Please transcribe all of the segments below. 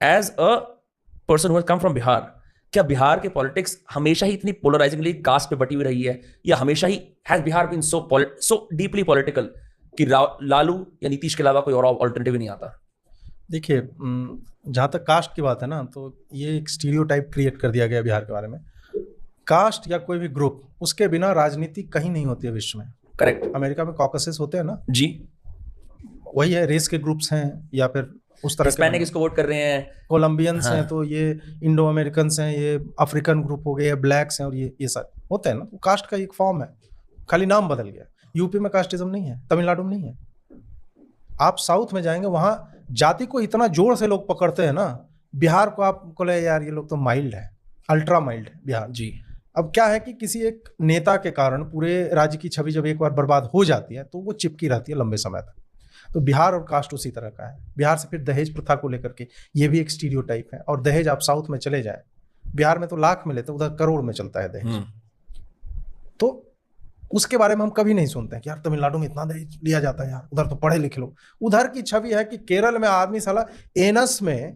As a person who has come from Bihar, क्या बिहार के politics हमेशा ही इतनी पोलराइजिंगली कास्ट पे बटी हुई रही है, या हमेशा ही has Bihar been so deeply political कि लालू या नीतीश के अलावा कोई और ऑल्टरनेटिव ही नहीं आता? देखिए, जहाँ तक कास्ट की बात है ना, तो ये एक स्टीरियोटाइप क्रिएट कर दिया गया बिहार के बारे में। कास्ट या कोई भी ग्रुप, उसके बिना राजनीति कहीं नहीं होती है विश्व में। करेक्ट। अमेरिका में कॉकसेस होते हैं ना जी, वही है, रेस के ग्रुप्स हैं या फिर उस तरह हिस्पैनिक के। इसको वोट कर रहे हैं, कोलंबियंस हाँ। हैं तो ये इंडो अमेरिकन हैं, ये अफ्रीकन ग्रुप हो गए, ब्लैक्स हैं, और ये सब होते हैं ना। तो कास्ट का एक फॉर्म है, खाली नाम बदल गया। यूपी में कास्टिज्म नहीं है, तमिलनाडु में नहीं है। आप साउथ में जाएंगे, वहाँ जाति को इतना जोर से लोग पकड़ते हैं ना। बिहार को आपको लगे यार ये लोग तो माइल्ड है, अल्ट्रा माइल्ड है बिहार जी। अब क्या है कि किसी एक नेता के कारण पूरे राज्य की छवि जब एक बार बर्बाद हो जाती है तो वो चिपकी रहती है लंबे समय तक। तो बिहार और कास्ट उसी तरह का है। बिहार से फिर दहेज प्रथा को लेकर के ये भी एक स्टीरियोटाइप है। और दहेज आप साउथ में चले जाए, बिहार में तो लाख में लेते, उधर करोड़ में चलता है दहेज। तो उसके बारे में हम कभी नहीं सुनते हैं कि यार तमिलनाडु में इतना दहेज लिया जाता है, यार उधर तो पढ़े लिखे लोग। उधर की छवि है कि केरल में आदमी साला एनस में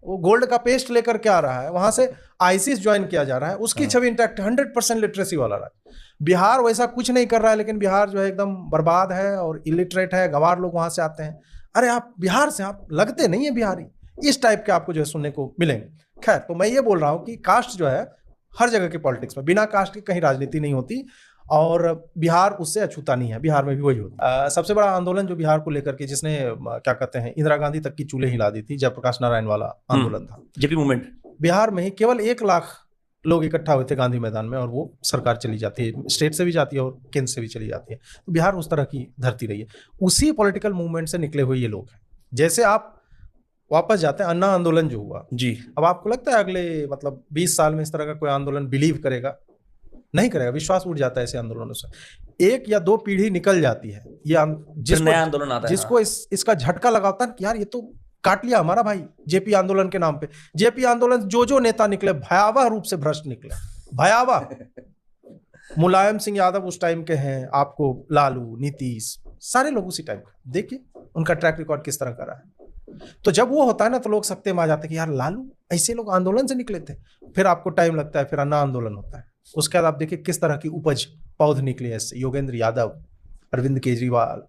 वो गोल्ड का पेस्ट लेकर के आ रहा है, वहां से आईसिस ज्वाइन किया जा रहा है, उसकी छवि इंटैक्ट 100% लिटरेसी वाला रहा है। बिहार वैसा कुछ नहीं कर रहा है, लेकिन बिहार जो है एकदम बर्बाद है और इलिटरेट है, गंवार लोग वहां से आते हैं। अरे आप बिहार से, आप लगते नहीं है बिहारी। इस टाइप के आपको जो है सुनने को मिलेंगे। खैर, तो मैं ये बोल रहा हूँ कि कास्ट जो है हर जगह की पॉलिटिक्स में, बिना कास्ट के कहीं राजनीति नहीं होती, और बिहार उससे अछूता नहीं है। बिहार में भी वही होता है। सबसे बड़ा आंदोलन जो बिहार को लेकर के, जिसने क्या कहते हैं, इंदिरा गांधी तक की चूल्हे हिला दी थी, जयप्रकाश नारायण वाला आंदोलन था। JP movement. बिहार में ही केवल 1 लाख लोग इकट्ठा हुए थे गांधी मैदान में, और वो सरकार चली जाती है, स्टेट से भी जाती है और केंद्र से भी चली जाती है। तो बिहार उस तरह की धरती रही है। उसी पॉलिटिकल मूवमेंट से निकले हुए ये लोग हैं। जैसे आप वापस जाते हैं, अन्ना आंदोलन जो हुआ जी, अब आपको लगता है अगले 20 साल में इस तरह का कोई आंदोलन बिलीव करेगा? नहीं करेगा। विश्वास उठ जाता है ऐसे आंदोलनों से। 1 या 2 पीढ़ी निकल जाती है, ये नया आंदोलन आता है। जिसको इसका झटका लगाता है कि यार ये तो काट लिया हमारा भाई जेपी आंदोलन के नाम पे। जेपी आंदोलन जो नेता निकले भयावह रूप से भ्रष्ट निकले, भयावह। मुलायम सिंह यादव उस टाइम के हैं, आपको लालू, नीतीश, सारे लोग उसी टाइम के। देखिए उनका ट्रैक रिकॉर्ड किस तरह का रहा है। तो जब वो होता है ना, तो लोग सत्ते में आ जाते हैं कि यार लालू, ऐसे लोग आंदोलन से निकले थे। फिर आपको टाइम लगता है, फिर अन्ना आंदोलन होता है। उसके बाद आप देखिए किस तरह की उपज पौध निकली है इससे। योगेंद्र यादव, अरविंद केजरीवाल,